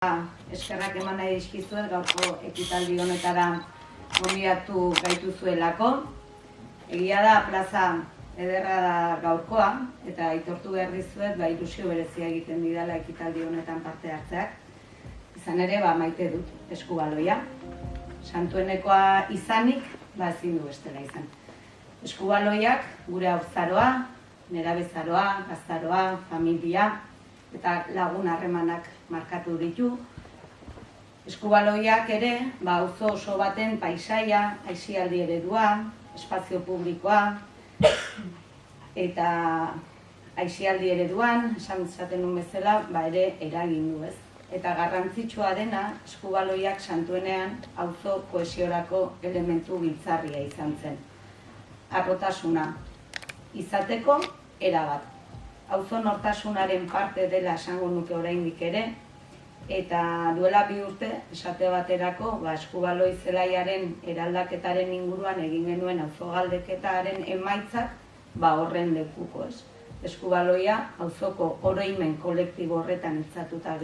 Eskerrak eman nahi dizkizuet gaurko ekitaldi honetara gonbidatu gaituzuelako. Egia da, plaza ederra da gaurkoa, eta aitortu behar dizuet, ilusio berezia egiten didala ekitaldi honetan parte hartzeak. Izan ere, maite dut eskubaloia. Santuenekoa izanik, ezin du bestela izan. Eskubaloiak gure haurtzaroa, nerabezaroa, gaztaroa, familia eta lagun harremanak markatu ditu. Eskubaloiak ere, auzo oso baten paisaia, aisialdi eredua, espazio publikoa, eta aisialdi ereduan, esan zaten nun bezala, ere eragin du ez. Eta garrantzitsua dena, eskubaloiak Santuenean auzo kohesiorako elementu giltzarria izan zen. Harrotasuna izateko erabat. Auzo nortasunaren parte dela esango nuke oraindik ere, eta duela 2 urte, esate baterako, eskubaloi zelaiaren eraldaketaren inguruan egin genuen auzo galdeketaren emaitzak, horren lekuko ez. Eskubaloia auzoko oroimen kolektibo horretan iltzatuta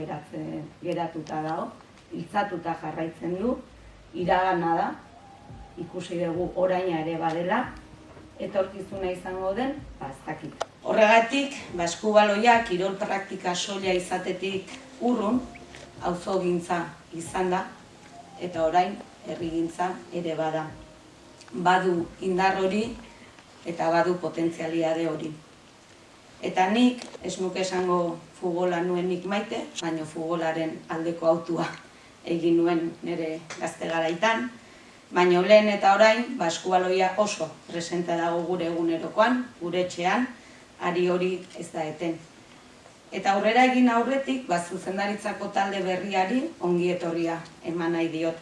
geratuta dago, iltzatuta jarraitzen du, iragana da, ikusi dugu oraina ere badela, etorkizuna izango den, ez dakit. Horregatik, eskubaloia kirol praktika soila izatetik urrun, auzogintza izan da, eta orain herrigintza ere bada. Badu indar hori eta badu potentzialitate hori. Eta nik, ez nuke esango futbola nuenik maite, baina futbolaren aldeko hautua egin nuen nire gazte garaitan, baina lehen eta orain, eskubaloia oso presente dago gure egunerokoan, gure etxean, ari hori ez da eten. Eta aurrera egin aurretik, zuzendaritzako talde berriari ongi etorria eman nahi diot.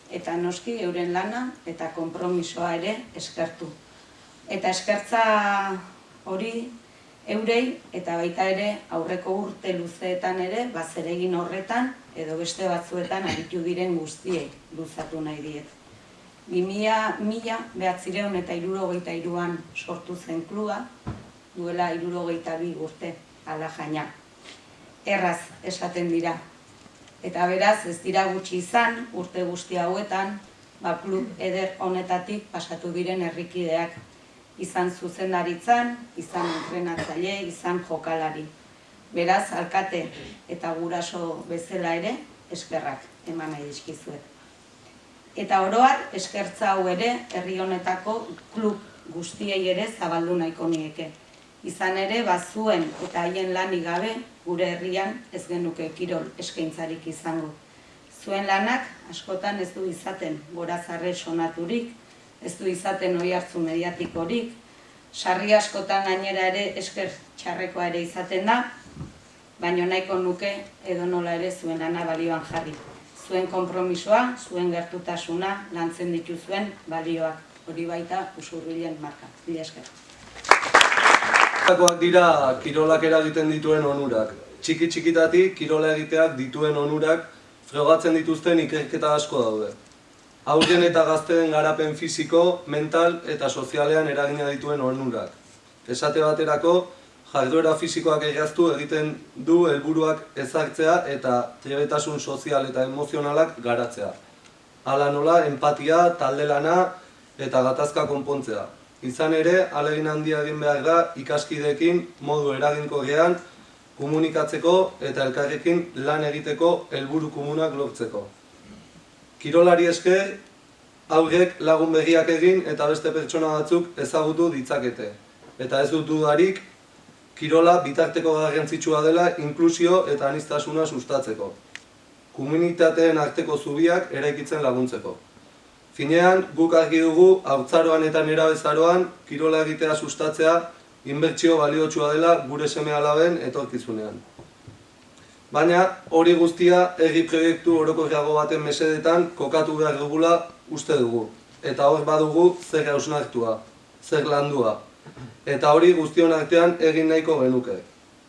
Eta noski euren lana eta konpromisoa ere eskertu. Eta eskertza hori eurei eta baita ere aurreko urte luzeetan ere, zeregin horretan edo beste batzuetan aritu diren guztiei luzatu nahi diet. 1963an sortu zen kluba, duela 62 urte, ala jaina. Erraz esaten dira. Eta beraz, ez dira gutxi izan, urte guzti hauetan, klub eder honetatik pasatu diren herrikideak. Izan zuzendaritzan, izan entrenatzaile, izan jokalari. Beraz, alkate eta guraso bezala ere, eskerrak eman nahi dizkizuet. Eta oroar, eskertza hau ere, herri honetako klub guztiei ere zabaldu nahiko nieke. Izan ere, zuen eta haien lanik gabe, gure herrian ez genuke kirol eskaintzarik izango. Zuen lanak askotan ez du izaten gorazarre sonaturik, ez du izaten oihartzu mediatikorik, sarri askotan gainera ere esker txarrekoa ere izaten da, baina nahiko nuke edonola ere zuen lana balioan jarri. Zuen konpromisoa, zuen gertutasuna, lantzen dituzuen balioak. Hori baita Usurbilen marka. Mila esker. Dira kirolak eragiten dituen onurak. Txiki-txikitatik kirola egiteak dituen onurak frogatzen dituzten ikerketa asko daude. Haurren eta gazteen garapen fisiko, mental eta sozialean eragina dituen onurak. Esate baterako, jarduera fisikoak egiaztu egiten du helburuak ezartzea eta trebetasun sozial eta emozionalak garatzea. Hala nola, empatia, talde lana eta gatazka konpontzea. Izan ere, ahalegin handia egin behar da ikaskideekin modu eraginkorrean komunikatzeko eta elkarrekin lan egiteko helburu komunak lortzeko. Kirolari esker, haurrek lagun berriak egin eta beste pertsona batzuk ezagutu ditzakete. Eta ez dut dudarik, kirola bitarteko garrantzitsua dela inklusio eta aniztasuna sustatzeko. Komunitateen arteko zubiak eraikitzen laguntzeko. Finean, guk argi dugu, haurtzaroan eta nerabezaroan, kirola egitea sustatzea, inbertsio baliotsua dela gure seme-alaben etorkizunean. Baina, hori guztia, herri proiektu orokorrago baten mesedetan kokatu behar dugula uste dugu. Eta hor badugu zer hausnartua, zer landua. Eta hori guztion artean egin nahiko genuke.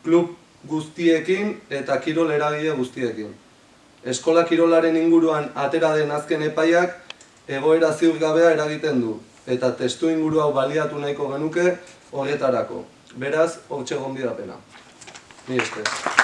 Klub guztiekin eta kirol eragile guztiekin. Eskola kirolaren inguruan atera den azken epaiak egoera ziurgabea eragiten du, eta testu inguru hau baliatu nahiko genuke horretarako. Beraz, hortxe gonbidapena. Ni esker.